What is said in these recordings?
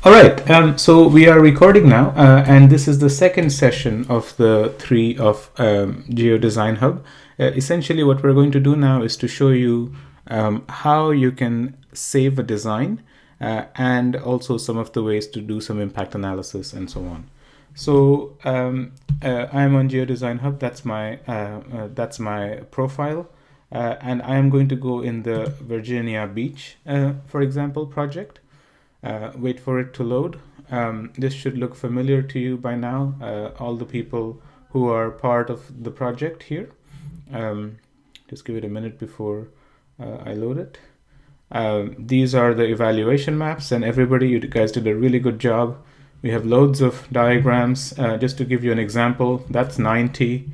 All right, so we are recording now, and this is the second session of the three of Geo Design Hub. Essentially, what we're going to do now is to show you how you can save a design and also some of the ways to do some impact analysis and so on. So I'm on Geo Design Hub. That's my profile, and I am going to go in the Virginia Beach, for example, project. Wait for it to load. This should look familiar to you by now, all the people who are part of the project here. Just give it a minute before I load it. These are the evaluation maps, and everybody, you guys did a really good job. We have loads of diagrams. Just to give you an example, that's 90,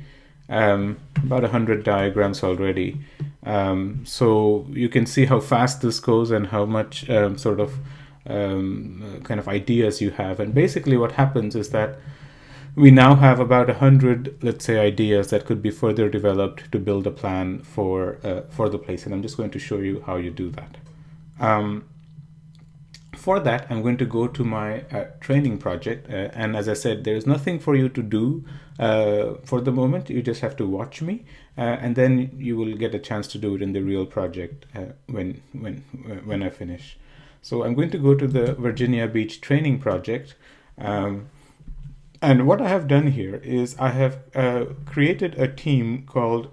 about 100 diagrams already. So you can see how fast this goes and how much kind of ideas you have. And basically what happens is that we now have about 100, let's say, ideas that could be further developed to build a plan for the place. And I'm just going to show you how you do that. For that, I'm going to go to my training project. And as I said, there's nothing for you to do for the moment. You just have to watch me. And then you will get a chance to do it in the real project when I finish. So I'm going to go to the Virginia Beach training project. And what I have done here is I have created a team called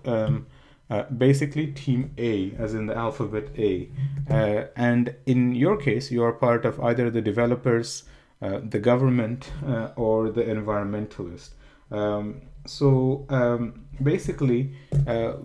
basically Team A, as in the alphabet A. And in your case, you are part of either the developers, the government, or the environmentalist. Basically,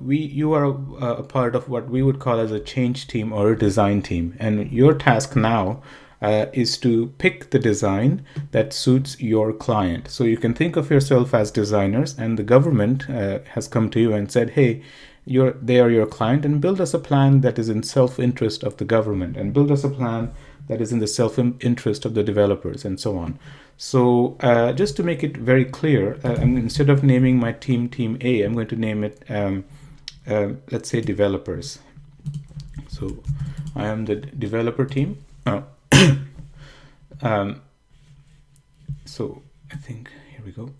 you are a part of what we would call as a change team or a design team. And your task now is to pick the design that suits your client. So you can think of yourself as designers, and the government has come to you and said, hey, they are your client, and build us a plan that is in self-interest of the government, and build us a plan that is in the self-interest of the developers, and so on. So just to make it very clear, instead of naming my team Team A, I'm going to name it, let's say, developers. So I am the developer team. So I think, here we go.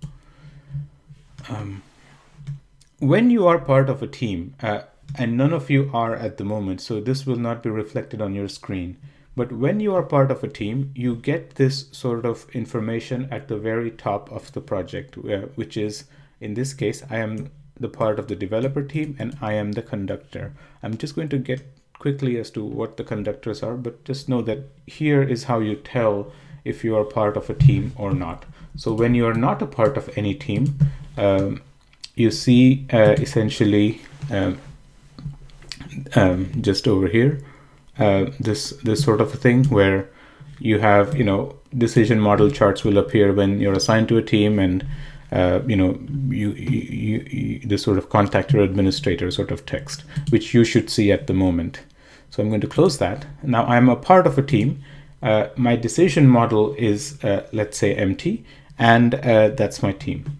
When you are part of a team, and none of you are at the moment, so this will not be reflected on your screen, but when you are part of a team, you get this sort of information at the very top of the project, which is, in this case, I am the part of the developer team and I am the conductor. I'm just going to get quickly as to what the conductors are, but just know that here is how you tell if you are part of a team or not. So when you are not a part of any team, you see essentially just over here, this sort of a thing where you have, decision model charts will appear when you're assigned to a team, and you this sort of contact your administrator sort of text, which you should see at the moment. So I'm going to close that. Now I'm a part of a team. My decision model is, let's say, empty, and that's my team.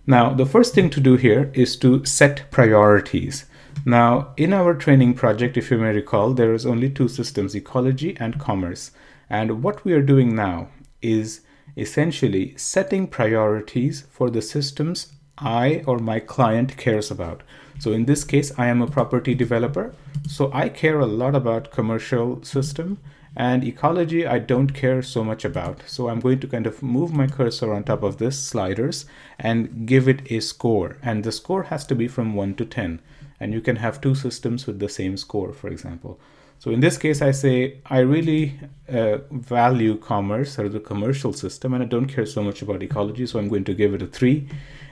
Now, the first thing to do here is to set priorities. Now, in our training project, if you may recall, there is only two systems, ecology and commerce. And what we are doing now is essentially setting priorities for the systems I or my client cares about. So in this case, I am a property developer, so I care a lot about commercial system, and ecology I don't care so much about. So I'm going to kind of move my cursor on top of this sliders and give it a score. And the score has to be from 1 to 10. And you can have two systems with the same score, for example. So in this case, I say I really value commerce, or the commercial system, and I don't care so much about ecology. So I'm going to give it a 3.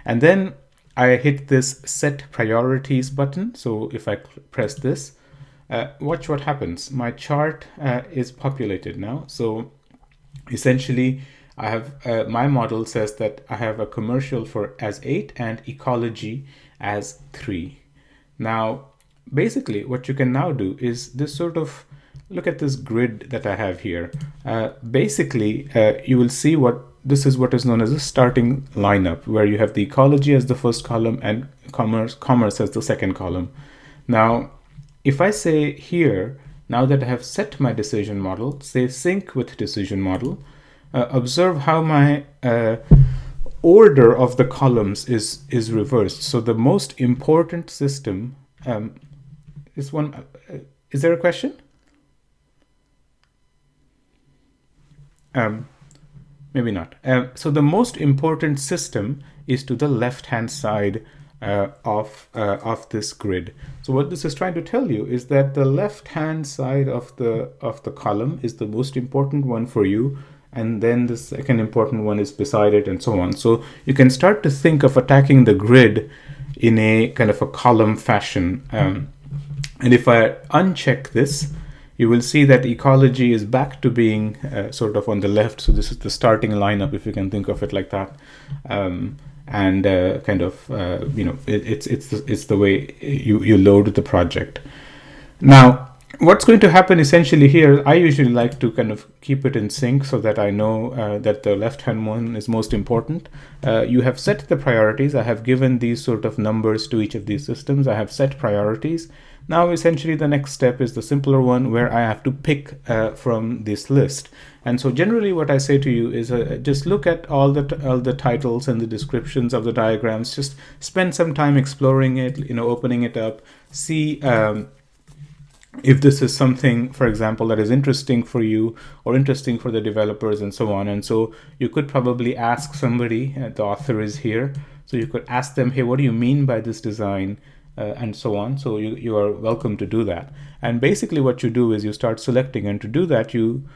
And then I hit this set priorities button. So if I press this, watch what happens. My chart is populated now. So essentially, I have my model says that I have a commercial as 8 and ecology as 3. Now, basically, what you can now do is this sort of look at this grid that I have here. Basically, you will see this is what is known as a starting lineup, where you have the ecology as the first column and commerce as the second column. Now, if I say here, now that I have set my decision model, say sync with decision model, observe how my order of the columns is reversed. So the most important system is one. Is there a question? Maybe not. So the most important system is to the left-hand side of this grid. So what this is trying to tell you is that the left-hand side of the column is the most important one for you, and then the second important one is beside it, and so on. So you can start to think of attacking the grid in a kind of a column fashion. And if I uncheck this, you will see that ecology is back to being sort of on the left. So this is the starting lineup, if you can think of it like that. And kind of, it's the way you load the project. Now, what's going to happen essentially here, I usually like to kind of keep it in sync so that I know that the left-hand one is most important. You have set the priorities. I have given these sort of numbers to each of these systems. I have set priorities. Now, essentially, the next step is the simpler one where I have to pick from this list. And so generally what I say to you is just look at all the titles and the descriptions of the diagrams. Just spend some time exploring it, opening it up, see if this is something, for example, that is interesting for you or interesting for the developers and so on. And so you could probably ask somebody, the author is here, so you could ask them, hey, what do you mean by this design? And so on. So you are welcome to do that. And basically what you do is you start selecting, and to do that you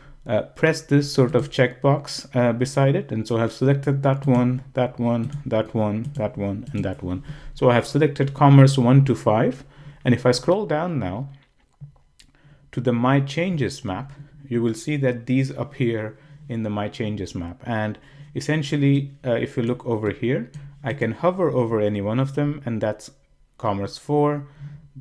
press this sort of checkbox beside it. And so I have selected that one, that one, that one, that one, and that one. So I have selected commerce 1 to 5. And if I scroll down now to the My Changes map, you will see that these appear in the My Changes map. And essentially, if you look over here, I can hover over any one of them, and that's commerce 4,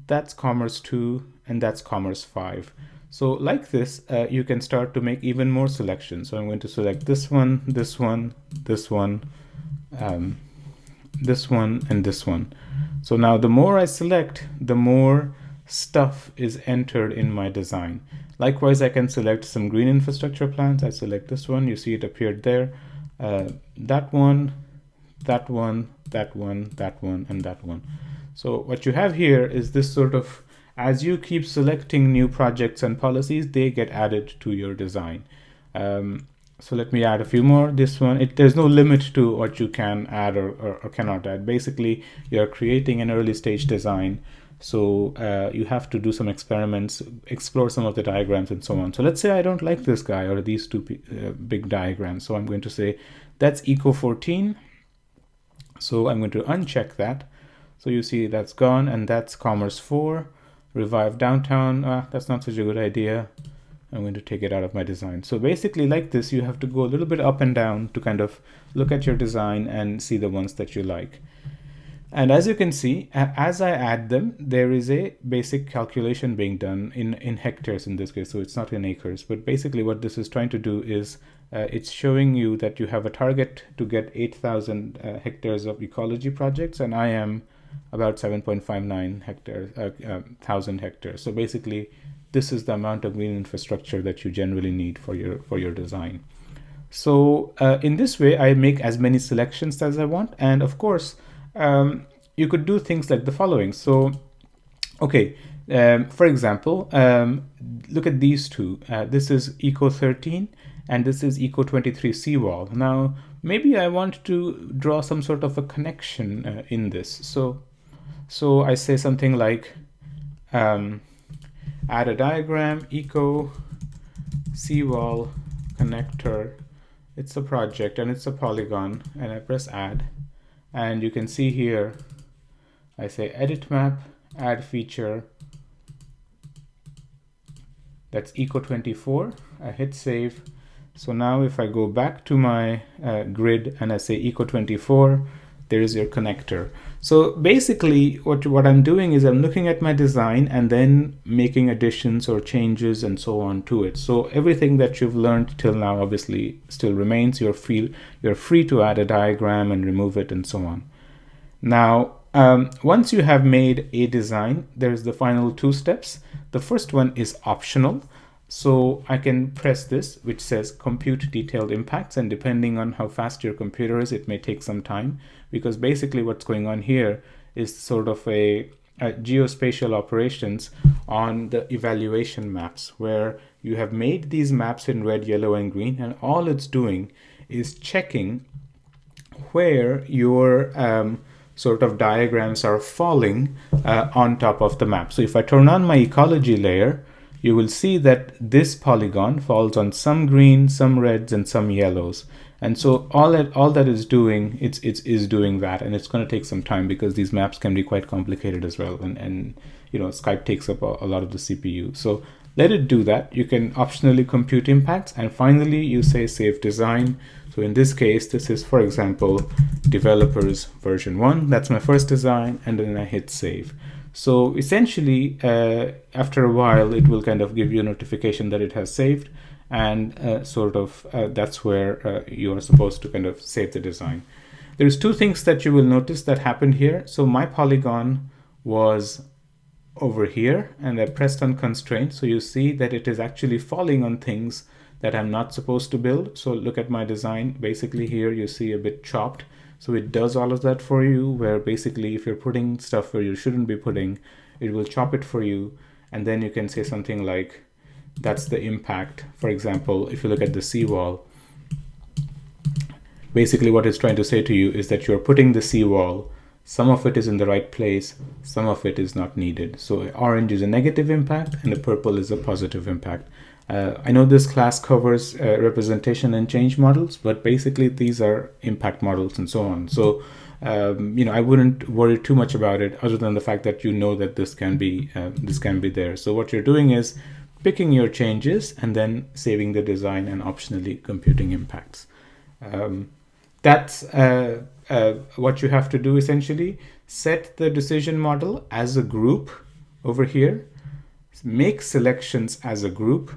that's commerce 2, and that's commerce 5. So like this, you can start to make even more selections. So I'm going to select this one, this one, this one, this one, and this one. So now the more I select, the more stuff is entered in my design. Likewise, I can select some green infrastructure plans. I select this one, you see it appeared there, that one, that one, that one, that one, and that one. So what you have here is this sort of, as you keep selecting new projects and policies, they get added to your design. So let me add a few more. This one, there's no limit to what you can add or cannot add. Basically, you're creating an early stage design. So you have to do some experiments, explore some of the diagrams and so on. So let's say I don't like this guy or these two big diagrams. So I'm going to say that's Eco 14. So I'm going to uncheck that. So you see that's gone, and that's commerce 4, revive downtown. That's not such a good idea. I'm going to take it out of my design. So basically like this, you have to go a little bit up and down to kind of look at your design and see the ones that you like. And as you can see, as I add them, there is a basic calculation being done in hectares in this case. So it's not in acres, but basically what this is trying to do is it's showing you that you have a target to get 8,000 hectares of ecology projects, and I am about 7.59 hectares, thousand hectares. So basically, this is the amount of green infrastructure that you generally need for your design. So in this way, I make as many selections as I want, and of course, you could do things like the following. So, okay, for example, look at these two. This is Eco 13, and this is Eco 23 seawall. Now, maybe I want to draw some sort of a connection in this. So I say something like, add a diagram, Eco seawall connector. It's a project and it's a polygon, and I press add. And you can see here, I say edit map, add feature. That's Eco 24. I hit save. So now if I go back to my grid and I say Eco 24, there is your connector. So basically what I'm doing is I'm looking at my design and then making additions or changes and so on to it. So everything that you've learned till now obviously still remains. You're free to add a diagram and remove it and so on. Now, once you have made a design, there's the final two steps. The first one is optional. So I can press this, which says compute detailed impacts, and depending on how fast your computer is, it may take some time, because basically what's going on here is sort of a geospatial operations on the evaluation maps, where you have made these maps in red, yellow, and green, and all it's doing is checking where your sort of diagrams are falling on top of the map. So if I turn on my ecology layer, you will see that this polygon falls on some green, some reds, and some yellows. And so all that is doing, is doing that, and it's going to take some time because these maps can be quite complicated as well, and you know, Skype takes up a lot of the CPU. So let it do that. You can optionally compute impacts, and finally you say save design. So in this case, this is, for example, developers version 1. That's my first design, and then I hit save. So essentially, after a while, it will kind of give you a notification that it has saved, and that's where you are supposed to kind of save the design. There's two things that you will notice that happened here. So my polygon was over here, and I pressed on constraint. So you see that it is actually falling on things that I'm not supposed to build. So look at my design. Basically here you see a bit chopped. So it does all of that for you, where basically if you're putting stuff where you shouldn't be putting, it will chop it for you. And then you can say something like, that's the impact. For example, if you look at the seawall, basically what it's trying to say to you is that you're putting the seawall, some of it is in the right place, some of it is not needed. So orange is a negative impact and the purple is a positive impact. I know this class covers representation and change models, but basically these are impact models and so on. So I wouldn't worry too much about it, other than the fact that you know that this can be there. So what you're doing is picking your changes and then saving the design and optionally computing impacts. That's what you have to do essentially. Set the decision model as a group over here, make selections as a group,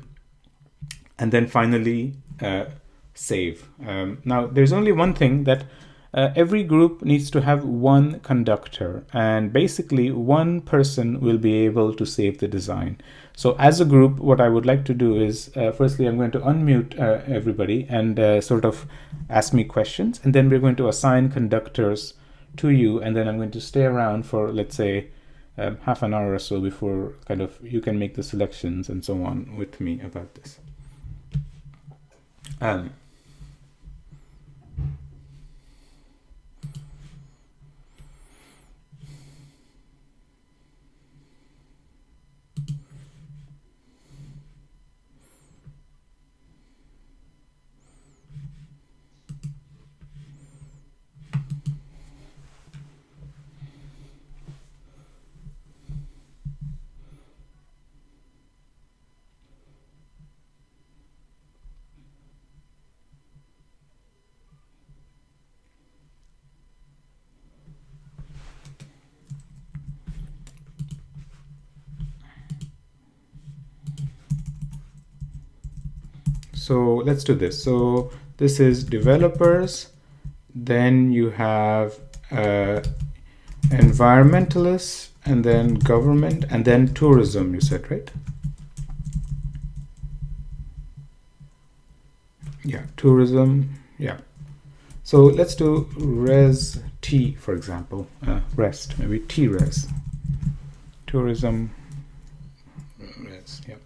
and then finally save. Now there's only one thing, that every group needs to have one conductor, and basically one person will be able to save the design. So as a group, what I would like to do is, firstly, I'm going to unmute everybody and sort of ask me questions, and then we're going to assign conductors to you, and then I'm going to stay around for, let's say, half an hour or so before kind of you can make the selections and so on with me about this. So let's do this. So this is developers, then you have environmentalists, and then government, and then tourism, you said, right? Yeah, tourism, yeah. So let's do res T, for example, rest, maybe T-res, tourism, res, yeah.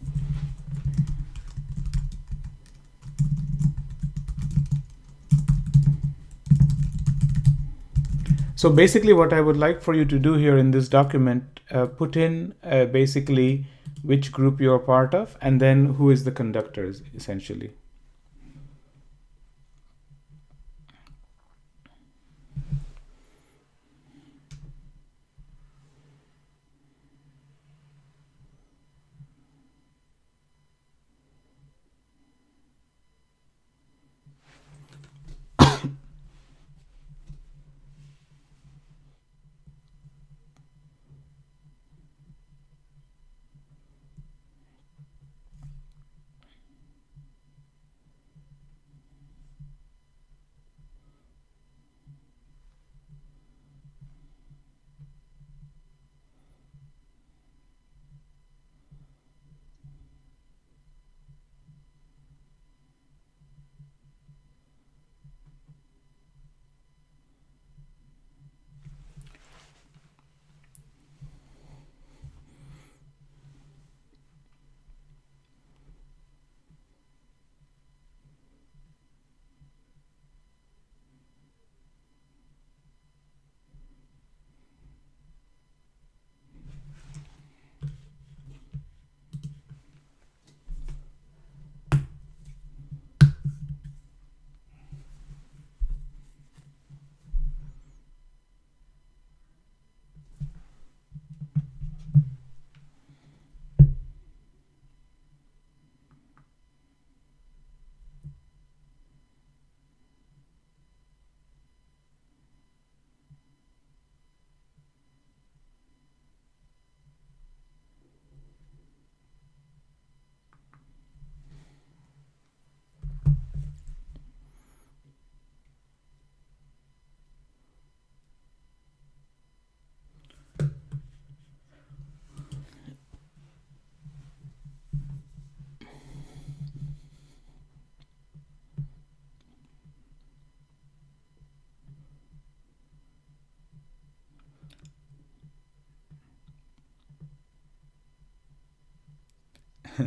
So basically what I would like for you to do here in this document, put in basically which group you're part of, and then who is the conductors, essentially.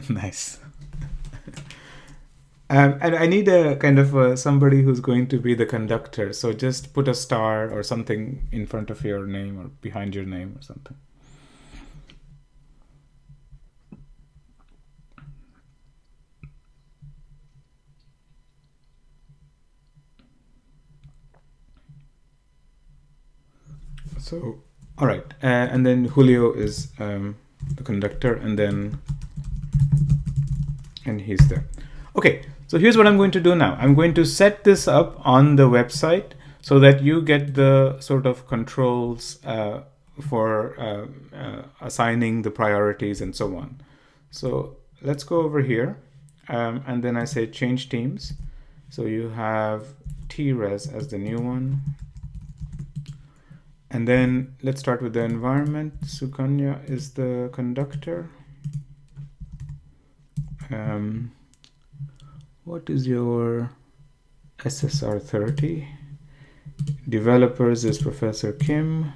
Nice. And I need a kind of somebody who's going to be the conductor. So just put a star or something in front of your name or behind your name or something. So, all right. And then Julio is the conductor, and he's there. Okay. So here's what I'm going to do now. I'm going to set this up on the website so that you get the sort of controls for assigning the priorities and so on. So let's go over here, and then I say change teams. So you have T-Res as the new one. And then let's start with the environment. Sukanya is the conductor. What is your SSR 30? Developers is Professor Kim.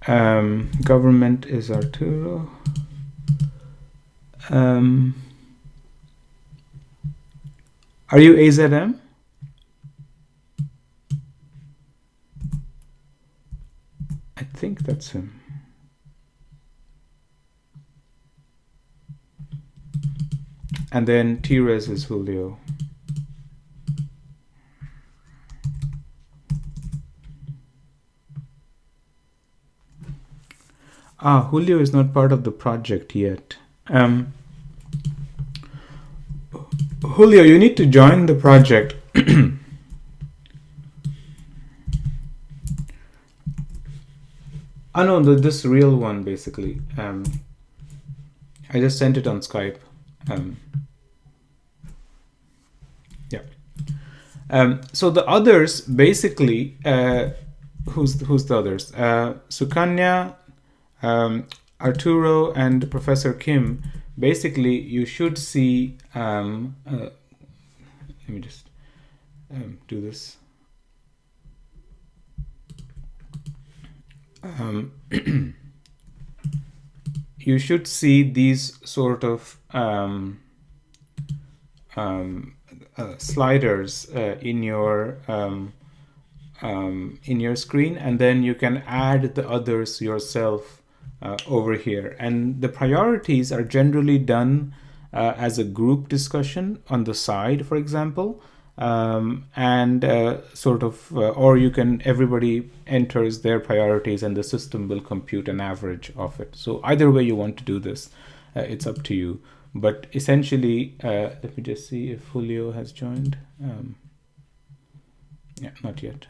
Government is Arturo. Are you AZM? I think that's him. And then T-Res is Julio. Julio is not part of the project yet. Julio, you need to join the project. No, this real one basically. I just sent it on Skype. Yeah. So the others basically, who's the others? Sukanya, Arturo, and Professor Kim. Basically, you should see. Let me just do this. You should see these sort of sliders in your screen, and then you can add the others yourself over here. And the priorities are generally done as a group discussion on the side, for example. Or you can, everybody enters their priorities and the system will compute an average of it. So either way you want to do this, it's up to you. But essentially, let me just see if Julio has joined. Yeah, not yet.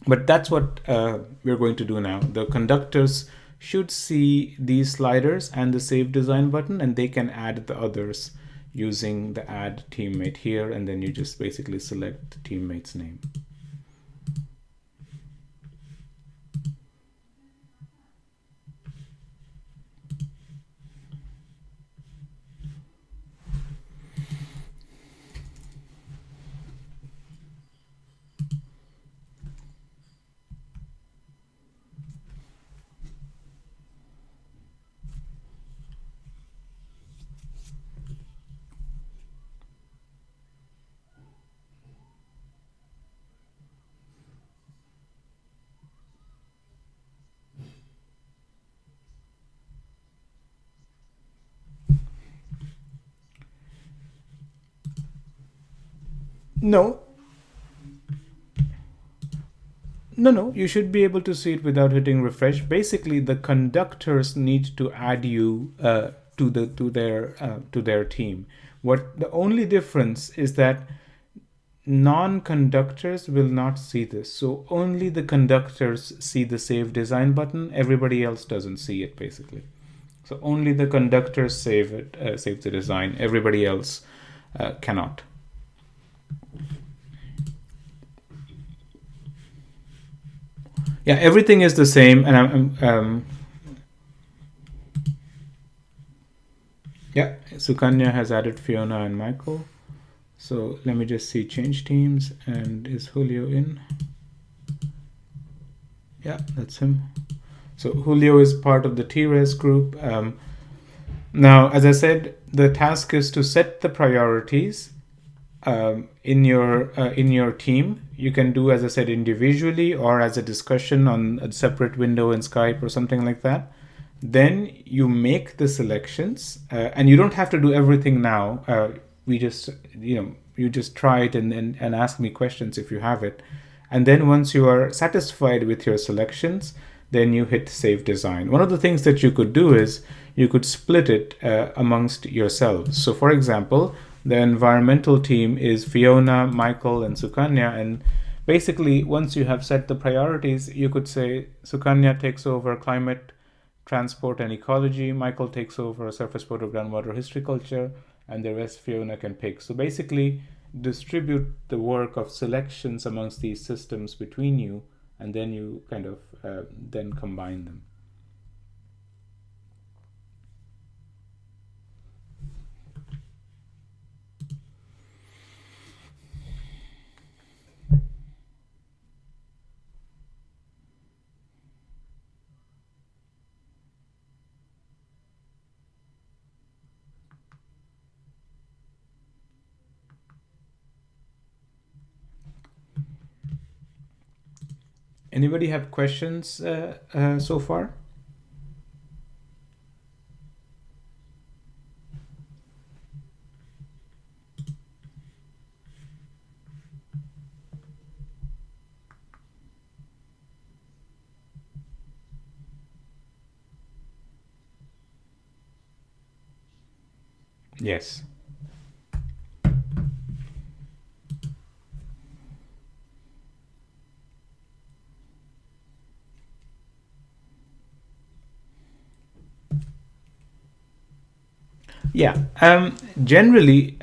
But that's what we're going to do now. The conductors should see these sliders and the save design button, and they can add the others using the add teammate here, and then you just basically select the teammate's name. No, you should be able to see it without hitting refresh. Basically, the conductors need to add you to their team. What the only difference is that non-conductors will not see this. So only the conductors see the save design button. Everybody else doesn't see it, basically. So only the conductors save the design. Everybody else cannot. Yeah, everything is the same, and yeah, Sukanya has added Fiona and Michael. So let me just see change teams, and is Julio in? Yeah, that's him. So Julio is part of the TRES group. Now, as I said, the task is to set the priorities in your team. You can do, as I said, individually or as a discussion on a separate window in Skype or something like that. Then you make the selections, and you don't have to do everything now. We just, you just try it and ask me questions if you have it. And then once you are satisfied with your selections, then you hit Save Design. One of the things that you could do is you could split it amongst yourselves. So for example, the environmental team is Fiona, Michael, and Sukanya. And basically, once you have set the priorities, you could say Sukanya takes over climate, transport, and ecology. Michael takes over surface water, groundwater, history, culture, and the rest Fiona can pick. So basically, distribute the work of selections amongst these systems between you, and then you kind of then combine them. Anybody have questions so far? Yes. Yeah, generally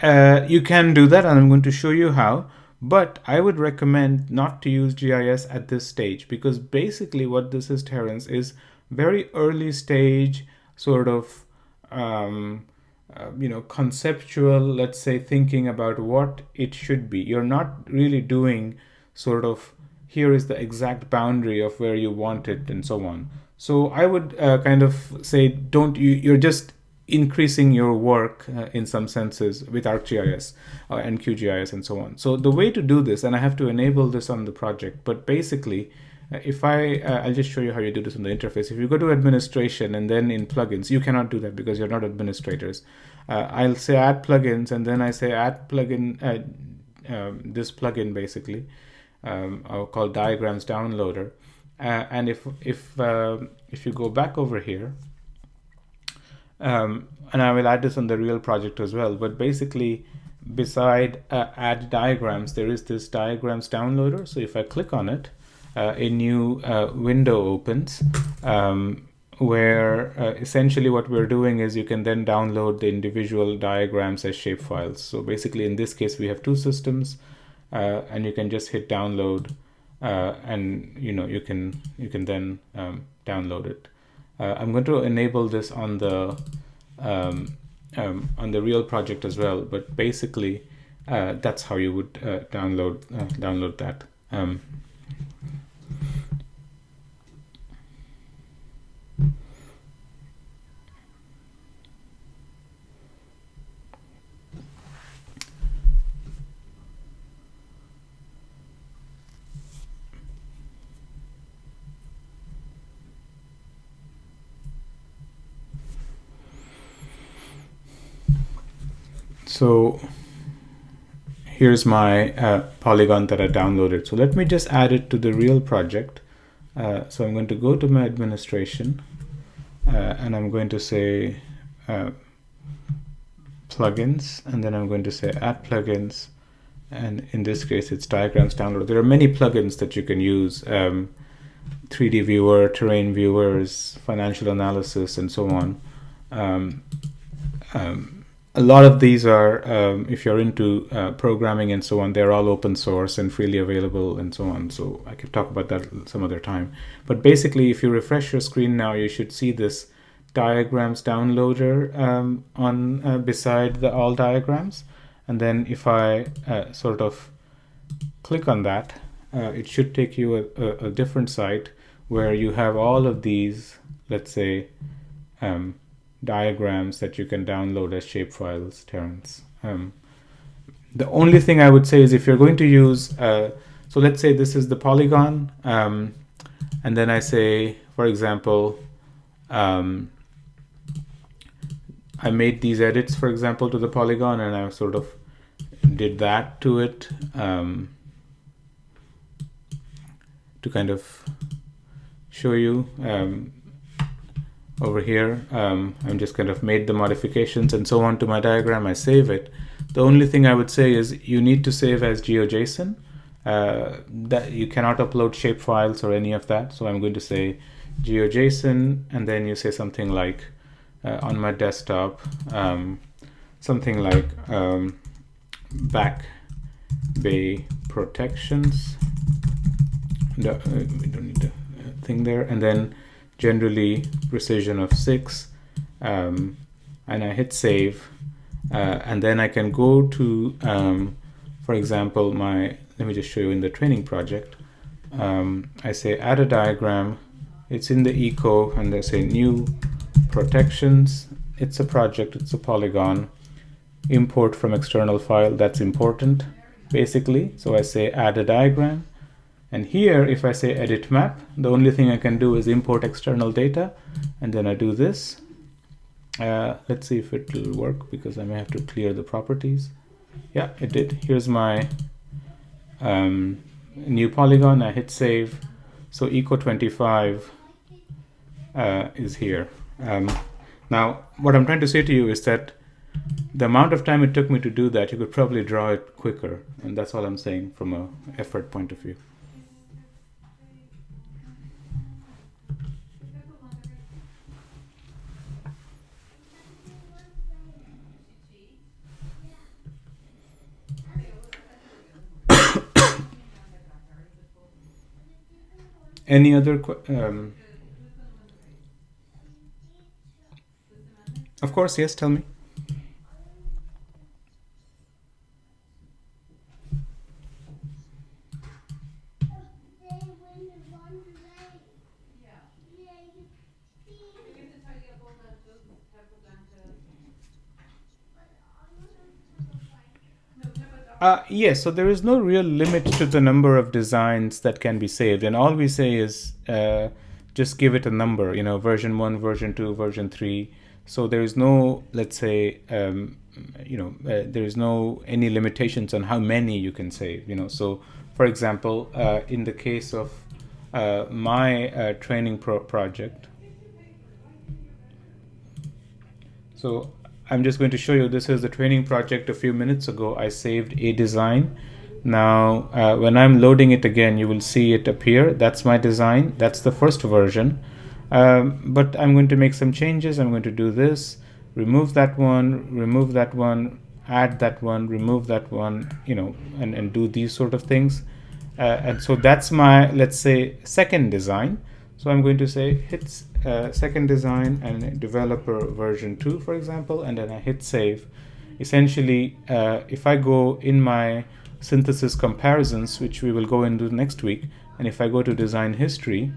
you can do that, and I'm going to show you how. But I would recommend not to use GIS at this stage, because basically what this is, Terence, is very early stage sort of conceptual, let's say, thinking about what it should be. You're not really doing sort of here is the exact boundary of where you want it and so on. So I would kind of say you're just increasing your work in some senses with ArcGIS and QGIS and so on. So the way to do this, and I have to enable this on the project, but basically if I'll just show you how you do this on the interface. If you go to administration and then in plugins, you cannot do that because you're not administrators. I'll say add plugins, and then I say add plugin, this plugin basically, I'll call diagrams downloader. And if you go back over here, and I will add this on the real project as well, but basically beside add diagrams, there is this diagrams downloader. So if I click on it, a new window opens where essentially what we're doing is you can then download the individual diagrams as shapefiles. So basically in this case we have two systems, and you can just hit download, and you can then download it. I'm going to enable this on the real project as well, but basically that's how you would download that. So here's my polygon that I downloaded. So let me just add it to the real project. So I'm going to go to my administration, and I'm going to say plugins, and then I'm going to say add plugins, and in this case it's diagrams download. There are many plugins that you can use, 3D viewer, terrain viewers, financial analysis, and so on. A lot of these are, if you're into programming and so on, they're all open source and freely available and so on. So I could talk about that some other time. But basically, if you refresh your screen now, you should see this diagrams downloader on beside the all diagrams. And then if I sort of click on that, it should take you a different site where you have all of these, let's say, diagrams that you can download as shapefiles, Terence. The only thing I would say is if you're going to use, so let's say this is the polygon, and then I say, for example, I made these edits, for example, to the polygon, and I sort of did that to it to kind of show you over here. I'm just kind of made the modifications and so on to my diagram. I save it. The only thing I would say is you need to save as GeoJSON. That you cannot upload shapefiles or any of that. So I'm going to say GeoJSON, and then you say something like on my desktop, something like back bay protections. We don't need a thing there, and then generally precision of 6, and I hit save, and then I can go to, for example, let me just show you in the training project. I say add a diagram. It's in the eco, and they say new protections. It's a project, it's a polygon. Import from external file, that's important, basically. So I say add a diagram. And here, if I say edit map, the only thing I can do is import external data. And then I do this. Let's see if it will work, because I may have to clear the properties. Yeah, it did. Here's my new polygon. I hit save. So eco25 is here. Now, what I'm trying to say to you is that the amount of time it took me to do that, you could probably draw it quicker. And that's all I'm saying from an effort point of view. Any other of course, yes, tell me. Yes, so there is no real limit to the number of designs that can be saved, and all we say is just give it a number, version 1, version 2, version 3. So there is no, let's say, there is no any limitations on how many you can save. So for example, in the case of my training project, so I'm just going to show you, this is the training project a few minutes ago. I saved a design. Now, when I'm loading it again, you will see it appear. That's my design. That's the first version. But I'm going to make some changes. I'm going to do this, remove that one, add that one, remove that one, and do these sort of things. And so that's my, let's say, second design. So I'm going to say hit second design and developer version 2, for example, and then I hit save. Essentially, if I go in my synthesis comparisons, which we will go into next week, and if I go to design history,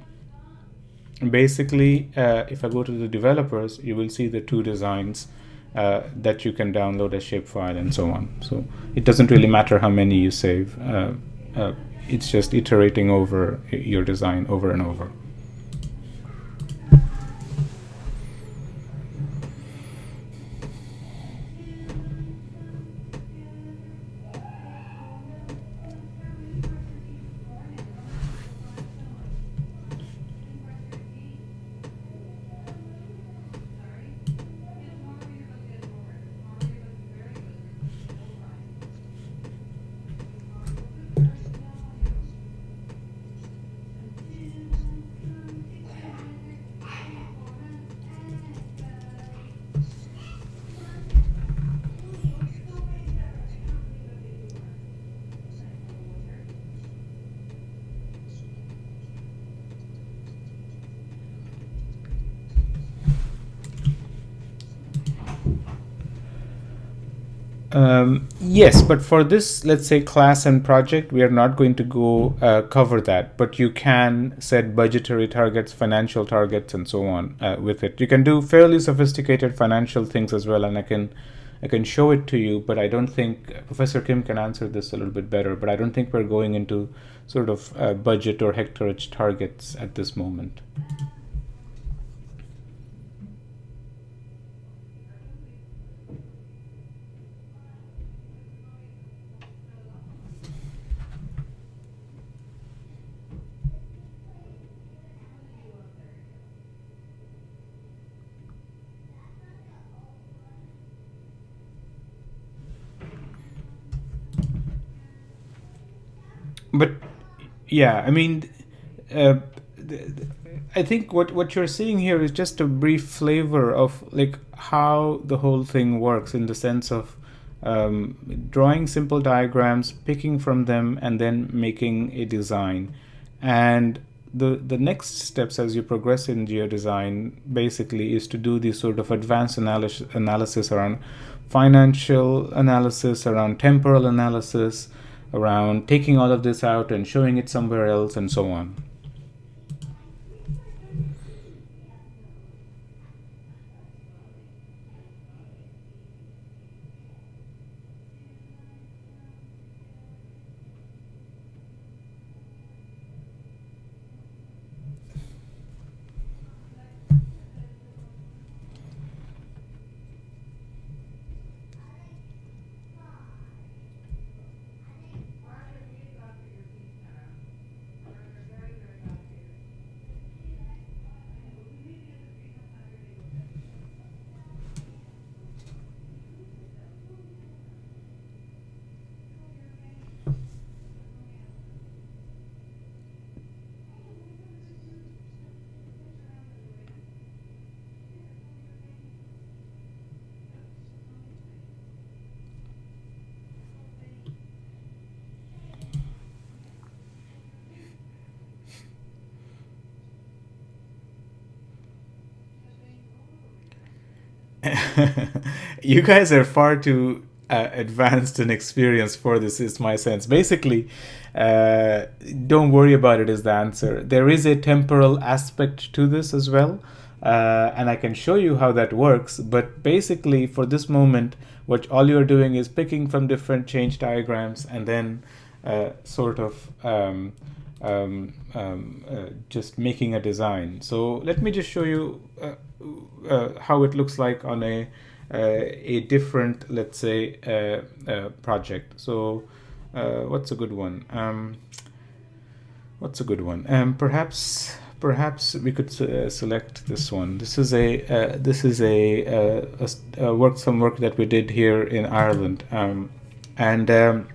basically, if I go to the developers, you will see the 2 designs that you can download as shapefile and so on. So it doesn't really matter how many you save. It's just iterating over your design over and over. Yes, but for this, let's say class and project, we are not going to go cover that. But you can set budgetary targets, financial targets, and so on with it. You can do fairly sophisticated financial things as well, and I can show it to you. But I don't think Professor Kim can answer this a little bit better. But I don't think we're going into sort of budget or hectareage targets at this moment. But yeah, I mean, uh, I think what you're seeing here is just a brief flavor of like how the whole thing works in the sense of drawing simple diagrams, picking from them, and then making a design. And the next steps as you progress in geodesign basically is to do this sort of advanced analysis around financial analysis, around temporal analysis, around taking all of this out and showing it somewhere else, and so on. You guys are far too advanced and experienced for this, is my sense. Basically, uh, don't worry about it, is the answer. There is a temporal aspect to this as well, and I can show you how that works. But basically, for this moment, what all you're doing is picking from different change diagrams and then sort of just making a design. So let me just show you how it looks like on a different, let's say, project. So what's a good one? What's a good one? Perhaps we could select this one. This is some work that we did here in Ireland, and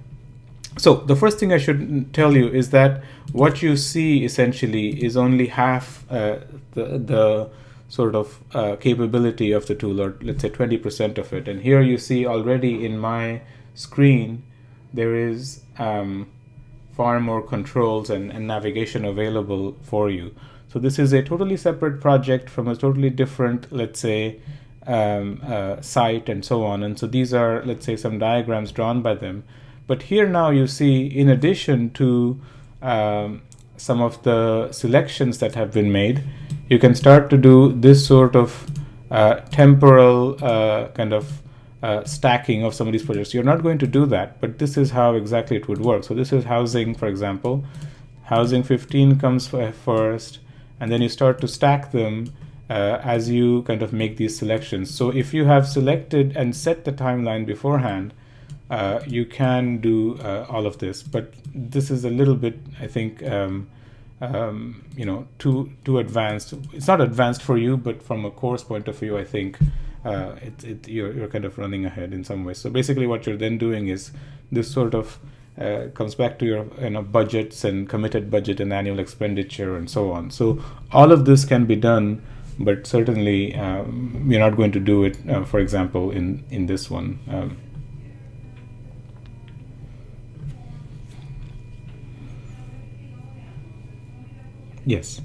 so the first thing I should tell you is that what you see essentially is only half the sort of capability of the tool, or let's say 20% of it. And here you see already in my screen there is far more controls and navigation available for you. So this is a totally separate project from a totally different, let's say, site and so on. And so these are, let's say, some diagrams drawn by them. But here now you see, in addition to some of the selections that have been made, you can start to do this sort of temporal kind of stacking of some of these projects. You're not going to do that, but this is how exactly it would work. So this is housing, for example. Housing 15 comes first, and then you start to stack them as you kind of make these selections. So if you have selected and set the timeline beforehand, you can do all of this. But this is a little bit, I think, too advanced. It's not advanced for you, but from a course point of view, I think you're kind of running ahead in some ways. So basically, what you're then doing is this sort of comes back to your budgets and committed budget and annual expenditure and so on. So all of this can be done, but certainly we're not going to do it, for example, in this one. Yes.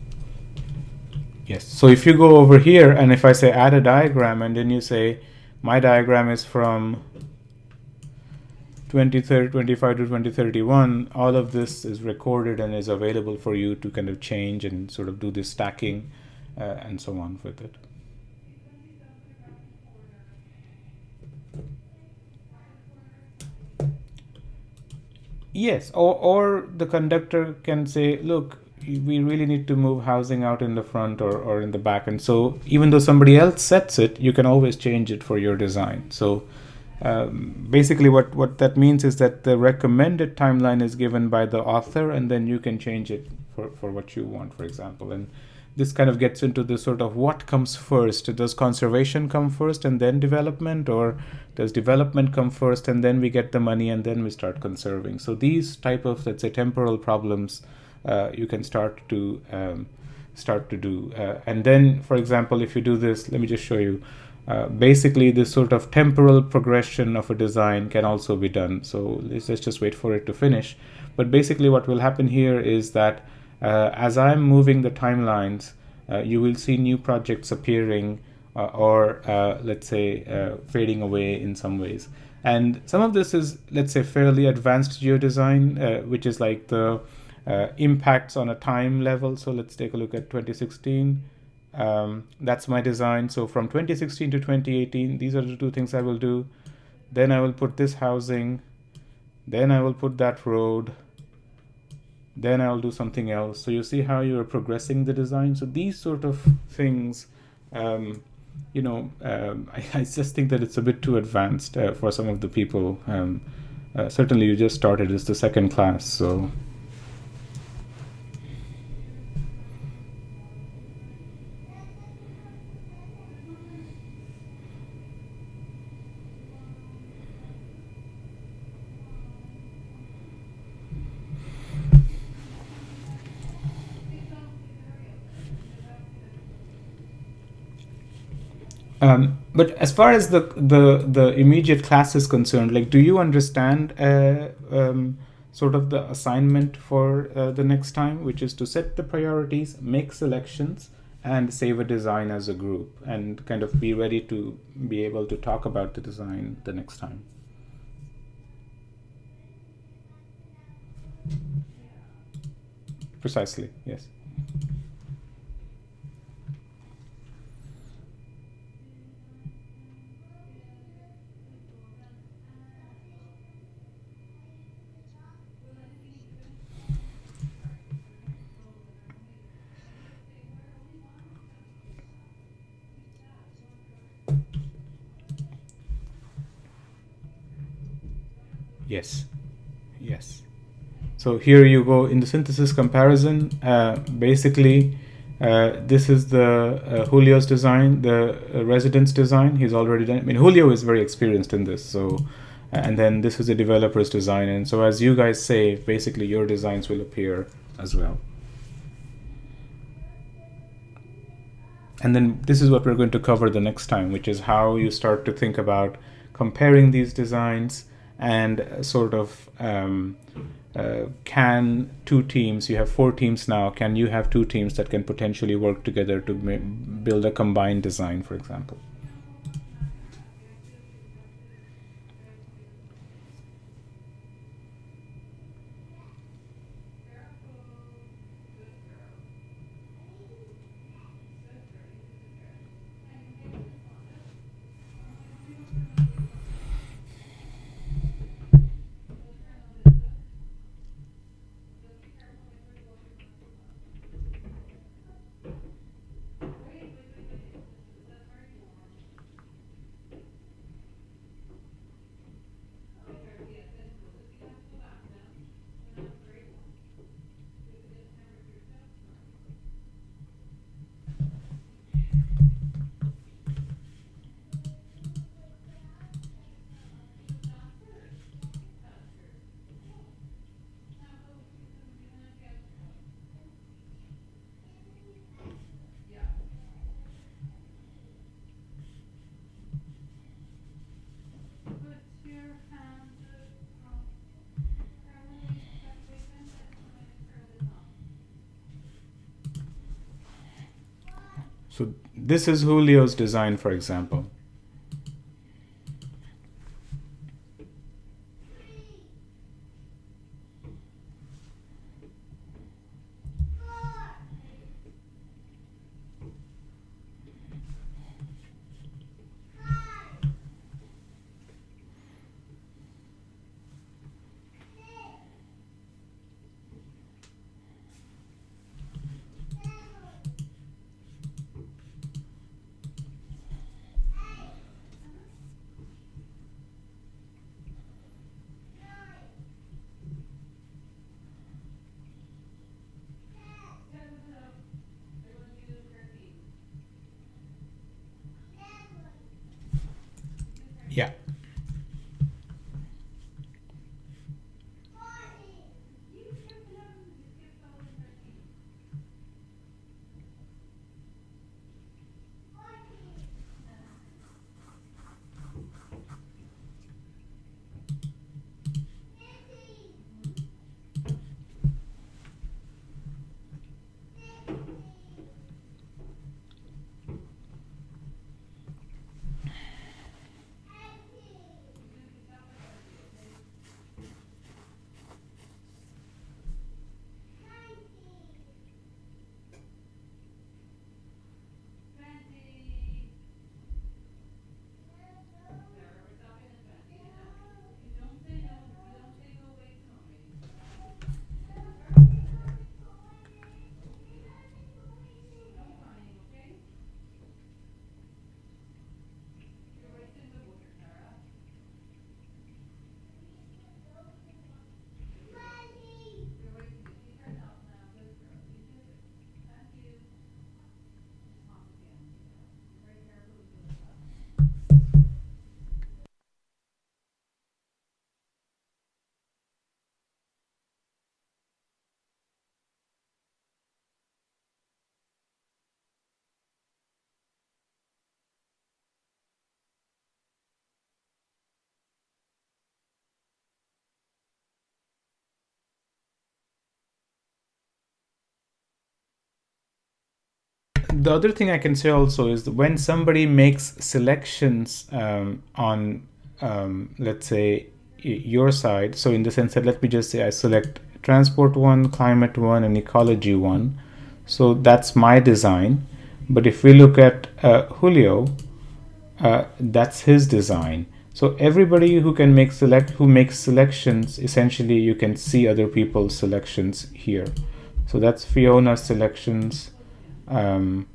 Yes. So if you go over here and if I say add a diagram, and then you say my diagram is from 2025 to 2031, all of this is recorded and is available for you to kind of change and sort of do this stacking and so on with it. Yes, or the conductor can say, look, we really need to move housing out in the front or in the back. And so even though somebody else sets it, you can always change it for your design. So basically what that means is that the recommended timeline is given by the author, and then you can change it for what you want, for example. And this kind of gets into the sort of what comes first. Does conservation come first and then development, or does development come first and then we get the money and then we start conserving? So these type of, let's say, temporal problems you can start to do. And then, for example, if you do this, let me just show you. Basically, this sort of temporal progression of a design can also be done. So let's just wait for it to finish. But basically what will happen here is that as I'm moving the timelines, you will see new projects appearing or let's say fading away in some ways. And some of this is, let's say, fairly advanced geodesign, which is like the impacts on a time level. So let's take a look at 2016. That's my design. So from 2016 to 2018, these are the two things I will do. Then I will put this housing. Then I will put that road. Then I'll do something else. So you see how you're progressing the design. So these sort of things, I just think that it's a bit too advanced for some of the people. Certainly you just started, it's the second class. So but as far as the immediate class is concerned, like, do you understand sort of the assignment for the next time, which is to set the priorities, make selections, and save a design as a group, and kind of be ready to be able to talk about the design the next time? Precisely, yes. Yes, yes. So here you go in the synthesis comparison. Basically, this is the Julio's design, the resident's design. He's already done. I mean, Julio is very experienced in this. So, and then this is the developer's design. And so, as you guys save, basically your designs will appear as well. And then this is what we're going to cover the next time, which is how you start to think about comparing these designs and sort of can two teams, you have 4 teams now, can you have 2 teams that can potentially work together to build a combined design, for example? So this is Julio's design, for example. The other thing I can say also is that when somebody makes selections on, let's say, your side, so in the sense that let me just say I select transport one, climate one, and ecology one. So that's my design. But if we look at Julio, that's his design. So everybody who can who makes selections, essentially you can see other people's selections here. So that's Fiona's selections, um,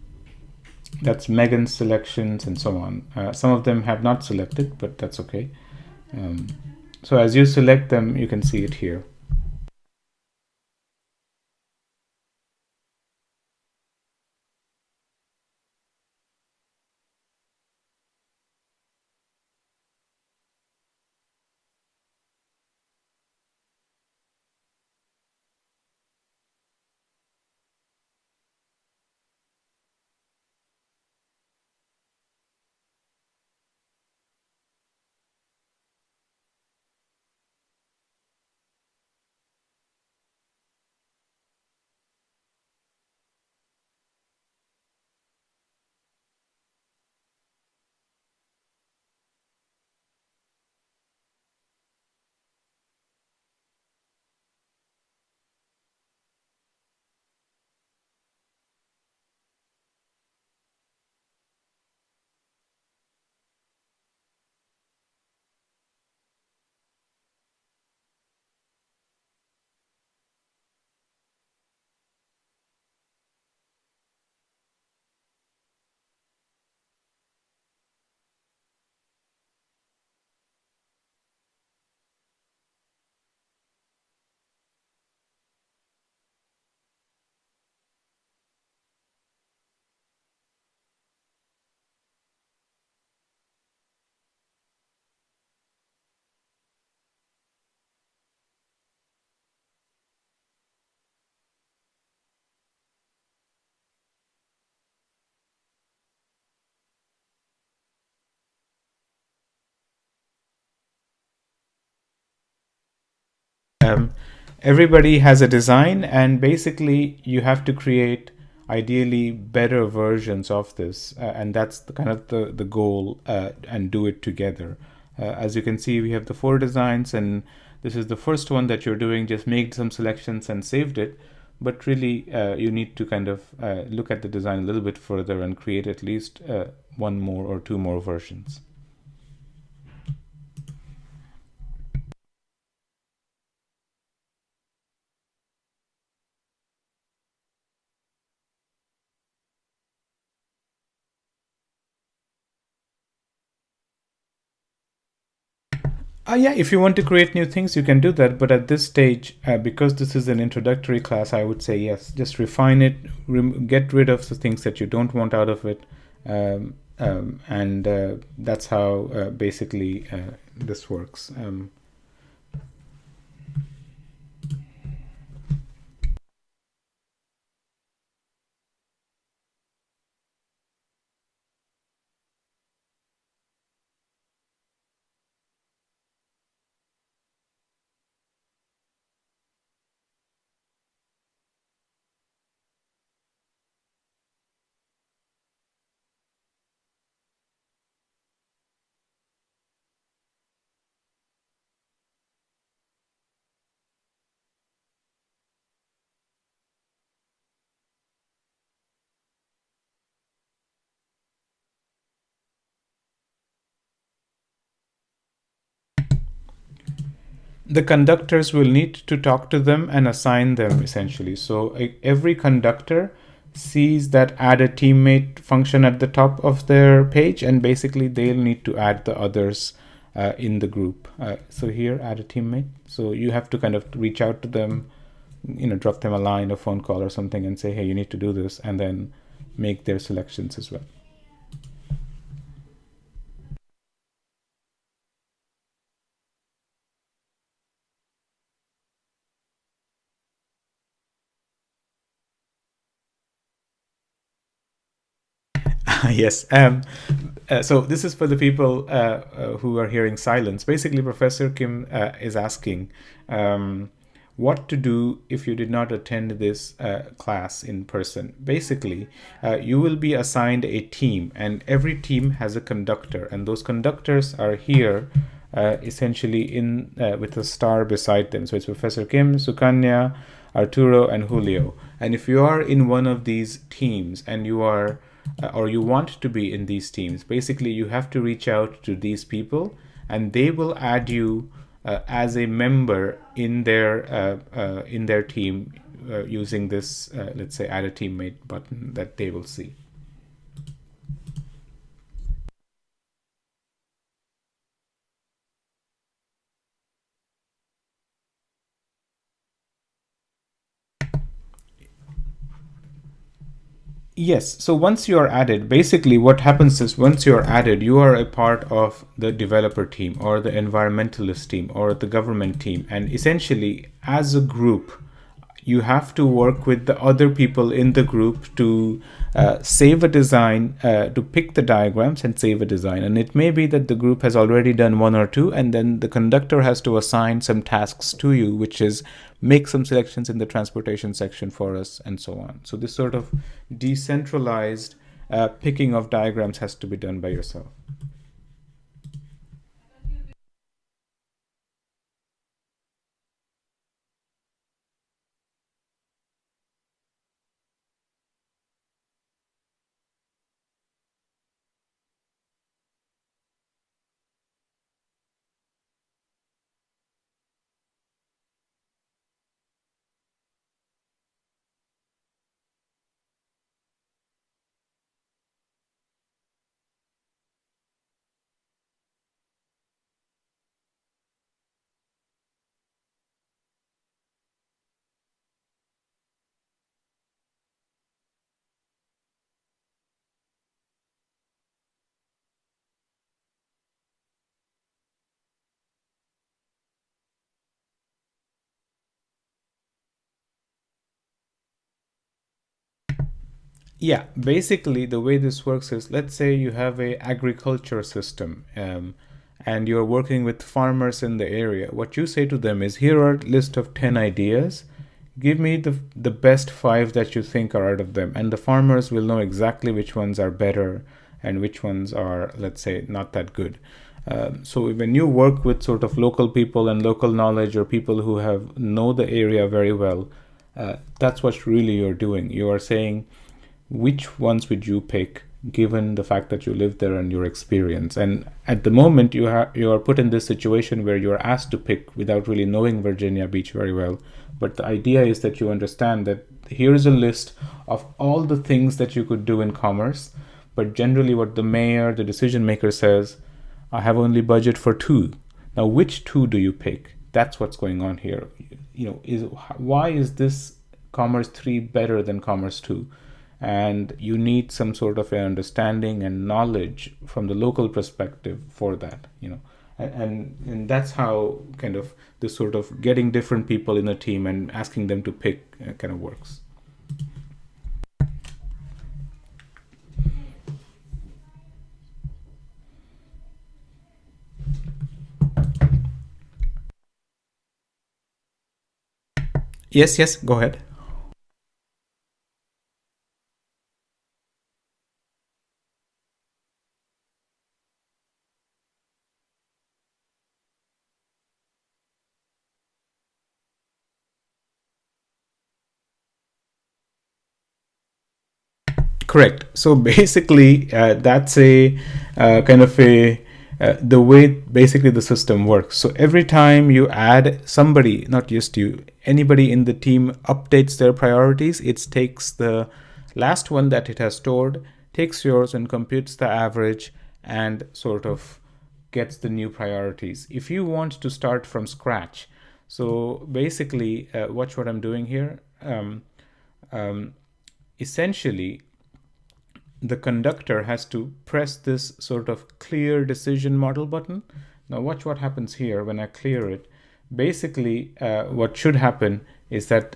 that's Megan's selections, and so on. Some of them have not selected, but that's okay. Um, so as you select them, you can see it here. Um, Everybody has a design, and basically you have to create ideally better versions of this, and that's the kind of the goal, and do it together. As you can see, we have the 4 designs, and this is the first one that you're doing. Just made some selections and saved it, but really you need to kind of look at the design a little bit further and create at least one more or 2 more versions. Yeah, if you want to create new things, you can do that. But at this stage, because this is an introductory class, I would say yes, just refine it, get rid of the things that you don't want out of it. And that's how basically this works. The conductors will need to talk to them and assign them essentially. So every conductor sees that add a teammate function at the top of their page, and basically they'll need to add the others in the group. So here, add a teammate. So you have to kind of reach out to them, drop them a line, a phone call or something, and say, hey, you need to do this, and then make their selections as well. Yes. So this is for the people who are hearing silence. Basically, Professor Kim is asking, what to do if you did not attend this class in person. Basically, you will be assigned a team, and every team has a conductor, and those conductors are here essentially in with a star beside them. So it's Professor Kim, Sukanya, Arturo, and Julio. And if you are in one of these teams and you are or you want to be in these teams, basically you have to reach out to these people and they will add you as a member in their team using this let's say add a teammate button that they will see. Yes, so once you are added, basically what happens is once you are added, you are a part of the developer team or the environmentalist team or the government team. And essentially, as a group, you have to work with the other people in the group to save a design, to pick the diagrams and save a design. And it may be that the group has already done one or two, and then the conductor has to assign some tasks to you, which is make some selections in the transportation section for us and so on. So this sort of decentralized picking of diagrams has to be done by yourself. Yeah, basically the way this works is, let's say you have a agriculture system, and you're working with farmers in the area. What you say to them is, here are a list of 10 ideas. Give me the best 5 that you think are out of them. And the farmers will know exactly which ones are better and which ones are, let's say, not that good. So when you work with sort of local people and local knowledge or people who have know the area very well, that's what really you're doing. You are saying, which ones would you pick given the fact that you live there and your experience? And at the moment you are put in this situation where you're asked to pick without really knowing Virginia Beach very well. But the idea is that you understand that here is a list of all the things that you could do in commerce, but generally what the mayor, the decision maker says, I have only budget for 2. Now which 2 do you pick? That's what's going on here. Why is this commerce 3 better than commerce 2? And you need some sort of an understanding and knowledge from the local perspective for that, and that's how kind of this sort of getting different people in a team and asking them to pick kind of works. Yes, go ahead. Correct. So basically, that's a kind of a the way basically the system works. So every time you add somebody, not just you, anybody in the team updates their priorities, it takes the last one that it has stored, takes yours and computes the average and sort of gets the new priorities. If you want to start from scratch, so basically, watch what I'm doing here. Essentially, the conductor has to press this sort of clear decision model button. Now watch what happens here when I clear it. Basically, what should happen is that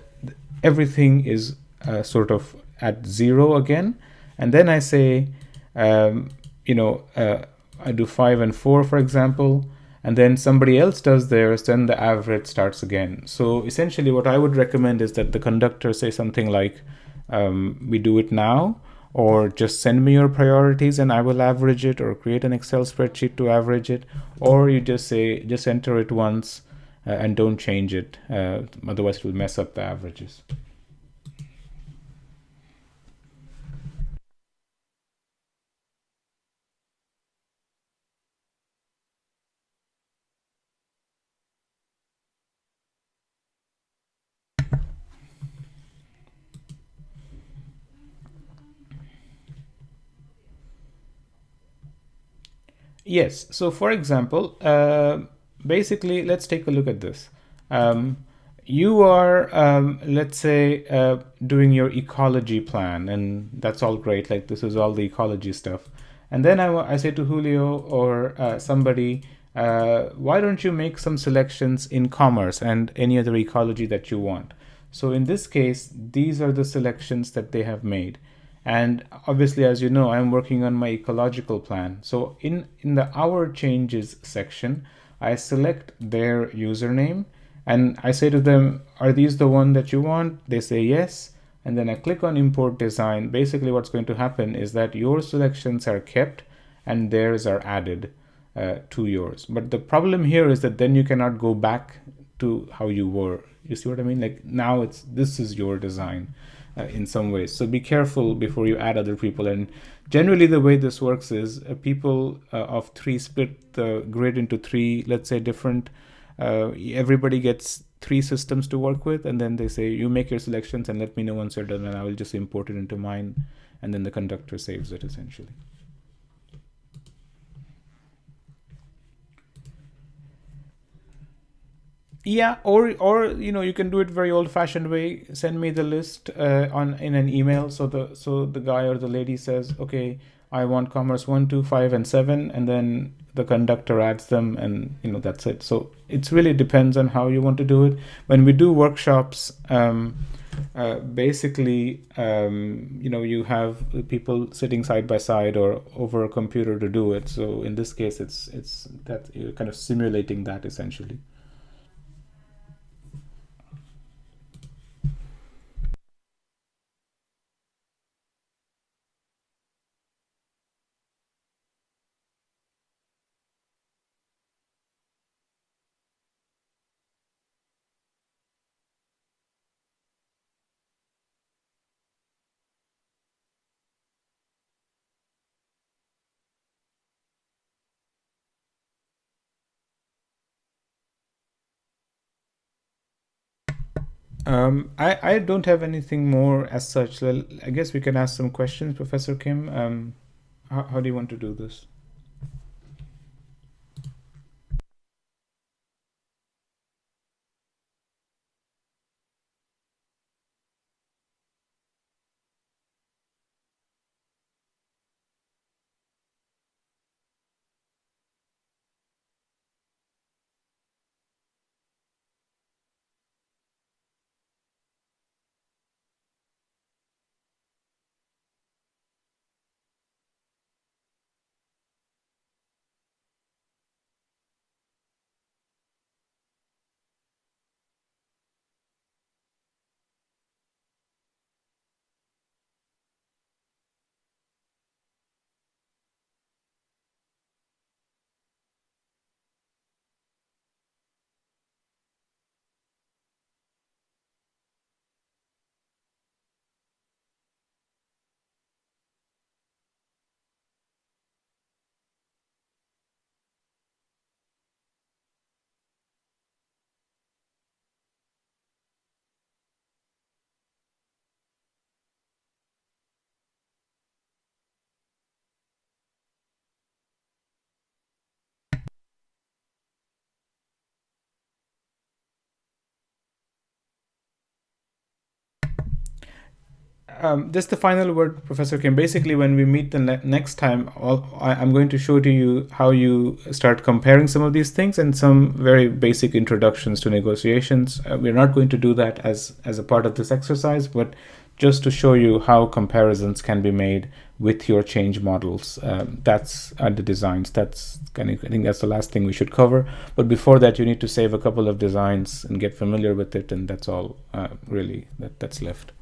everything is sort of at 0 again. And then I say, I do 5 and 4, for example. and then somebody else does theirs, then the average starts again. So essentially what I would recommend is that the conductor say something like, we do it now, or just send me your priorities and I will average it, or create an Excel spreadsheet to average it, or you just say, just enter it once and don't change it, otherwise it will mess up the averages. Yes. So, for example, basically, let's take a look at this. You are, let's say, doing your ecology plan, and that's all great. Like, this is all the ecology stuff. And then I say to Julio or somebody, why don't you make some selections in commerce and any other ecology that you want? So in this case, these are the selections that they have made. And obviously, as you know, I'm working on my ecological plan. So in the Our Changes section, I select their username and I say to them, are these the one that you want? They say yes. And then I click on Import Design. Basically, what's going to happen is that your selections are kept and theirs are added to yours. But the problem here is that then you cannot go back to how you were. You see what I mean? Like now this is your design in some ways. So be careful before you add other people. And generally the way this works is people of three split the grid into three, let's say different, everybody gets three systems to work with, and then they say, you make your selections and let me know once you're done, and I will just import it into mine, and then the conductor saves it essentially. Yeah, or you can do it very old-fashioned way. Send me the list in an email. So the guy or the lady says, okay, I want commerce 1, 2, 5, and 7, and then the conductor adds them, and that's it. So it really depends on how you want to do it. When we do workshops, basically, you have people sitting side by side or over a computer to do it. So in this case, it's that you're kind of simulating that essentially. I don't have anything more as such. Well, I guess we can ask some questions, Professor Kim. How do you want to do this? Just the final word, Professor Kim. Basically, when we meet the next time, I'm going to show to you how you start comparing some of these things and some very basic introductions to negotiations. We're not going to do that as a part of this exercise, but just to show you how comparisons can be made with your change models. That's the designs. That's I think that's the last thing we should cover. But before that, you need to save a couple of designs and get familiar with it, and that's all really that's left.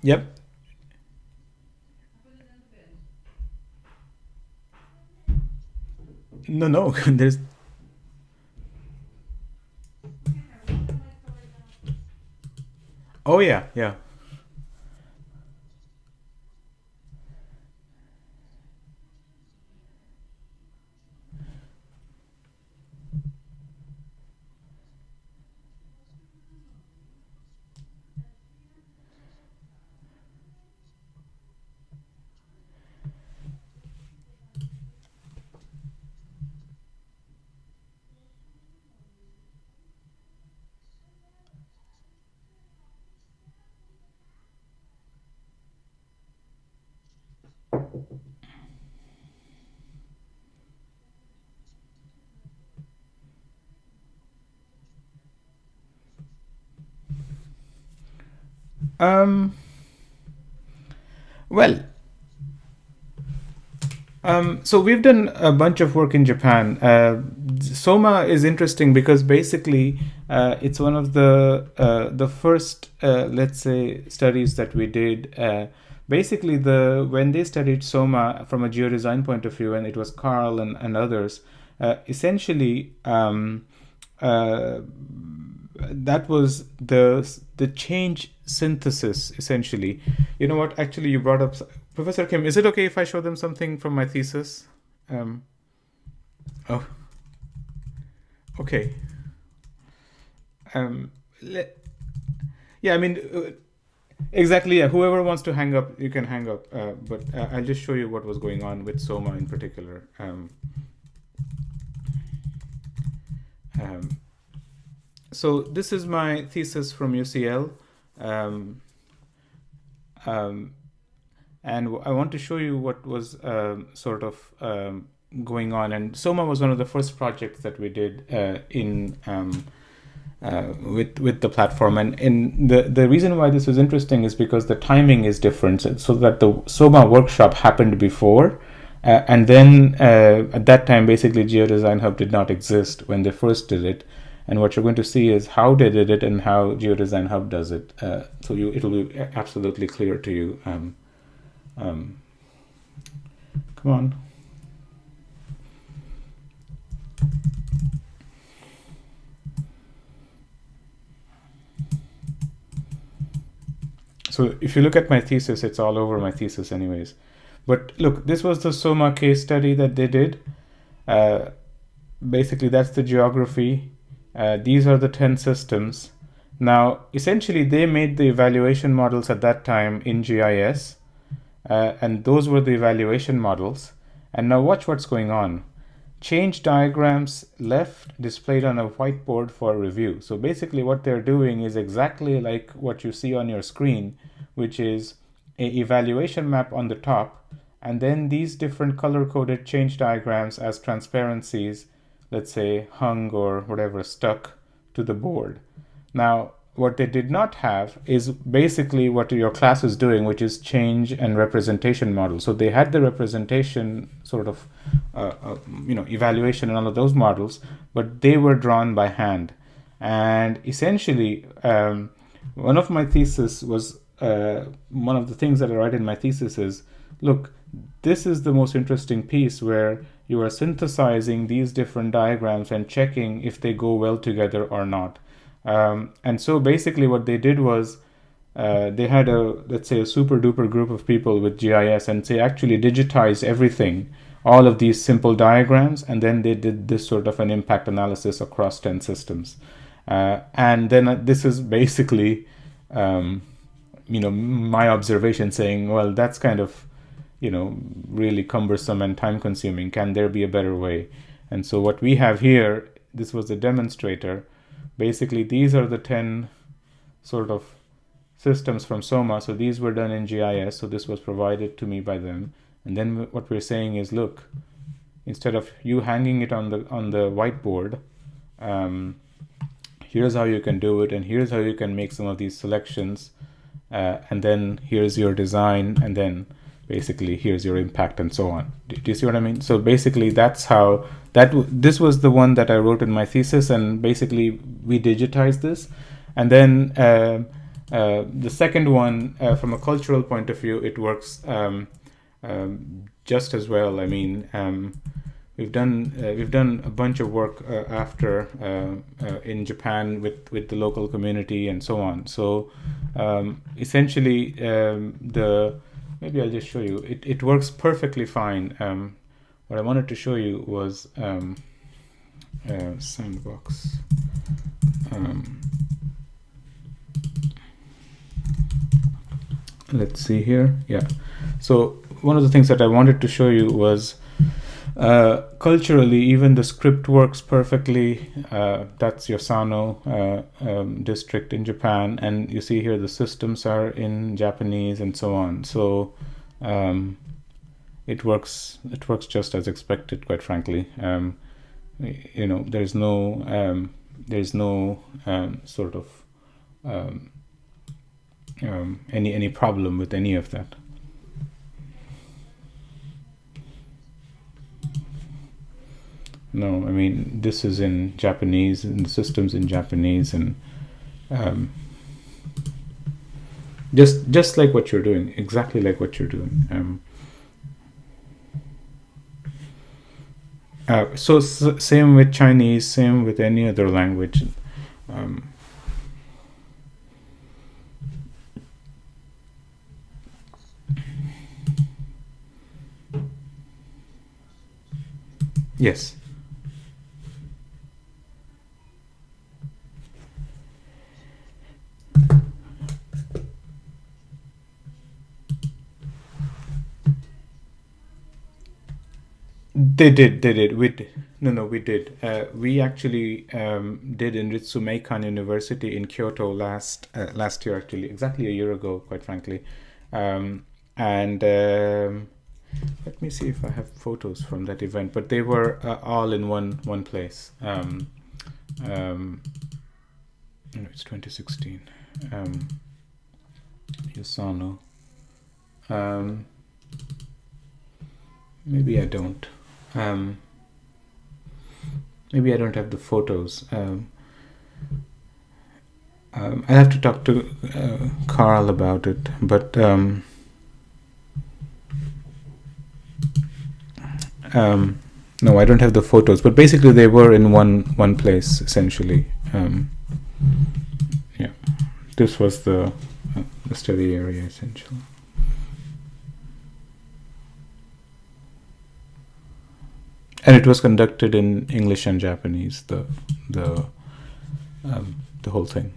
Yep. No. There's. Oh yeah, yeah. Um. Well, so we've done a bunch of work in Japan. Soma is interesting because basically it's one of the first, let's say, studies that we did. Basically, when they studied Soma from a geodesign point of view, and it was Carl and others, essentially that was the change synthesis. Essentially, you know what? Actually, you brought up Professor Kim. Is it okay if I show them something from my thesis? Um, oh, okay. Um, le- yeah, I mean, exactly. Yeah, whoever wants to hang up, you can hang up. But I'll just show you what was going on with Soma in particular. Um, so this is my thesis from UCL. Um, um, and I want to show you what was sort of going on. And Soma was one of the first projects that we did in with the platform. And the reason why this was interesting is because the timing is different. So that the Soma workshop happened before, and then at that time, basically, GeoDesign Hub did not exist when they first did it. And what you're going to see is how they did it and how GeoDesign Hub does it. So it'll be absolutely clear to you. Come on. So if you look at my thesis, it's all over my thesis anyways. But look, this was the Soma case study that they did. Basically, that's the geography. These are the 10 systems. Now, essentially, they made the evaluation models at that time in GIS. And those were the evaluation models. And now watch what's going on. Change diagrams left displayed on a whiteboard for review. So basically what they're doing is exactly like what you see on your screen, which is a evaluation map on the top, and then these different color-coded change diagrams as transparencies, let's say hung or whatever, stuck to the board. Now, what they did not have is basically what your class is doing, which is change and representation model. So they had the representation sort of, evaluation and all of those models, but they were drawn by hand. And essentially, one of my thesis was, one of the things that I write in my thesis is, look, this is the most interesting piece where you are synthesizing these different diagrams and checking if they go well together or not. And so basically what they did was they had let's say a super duper group of people with GIS, and they actually digitized everything, all of these simple diagrams, and then they did this sort of an impact analysis across 10 systems. And then this is basically my observation saying, well, that's kind of, really cumbersome and time consuming. Can there be a better way? And so what we have here, this was a demonstrator. Basically, these are the 10 sort of systems from SOMA. So these were done in GIS. So this was provided to me by them. And then what we're saying is, look, instead of you hanging it on the whiteboard, here's how you can do it, and here's how you can make some of these selections, and then here's your design, and then basically here's your impact, and so on. Do you see what I mean? So basically that's how this was the one that I wrote in my thesis, and basically we digitized this. And then the second one, from a cultural point of view, it works just as well. I mean, we've done a bunch of work after in Japan with the local community and so on. So essentially, maybe I'll just show you. It works perfectly fine. What I wanted to show you was sandbox. Let's see here. Yeah. So one of the things that I wanted to show you was culturally, even the script works perfectly. That's Yosano district in Japan, and you see here the systems are in Japanese and so on. So it works just as expected, quite frankly. There's no sort of any problem with any of that. No, I mean, this is in Japanese, and the system's in Japanese, and just like what you're doing, exactly like what you're doing. So same with Chinese, same with any other language. Yes. They did. We did. We actually did in Ritsumeikan University in Kyoto last year, actually, exactly a year ago, quite frankly. And let me see if I have photos from that event, but they were all in one place. It's 2016. Yosano. Maybe I don't. Maybe I don't have the photos. I have to talk to Carl about it, but no, I don't have the photos. But basically, they were in one place essentially. Yeah, this was the study area essentially. And it was conducted in English and Japanese, the whole thing.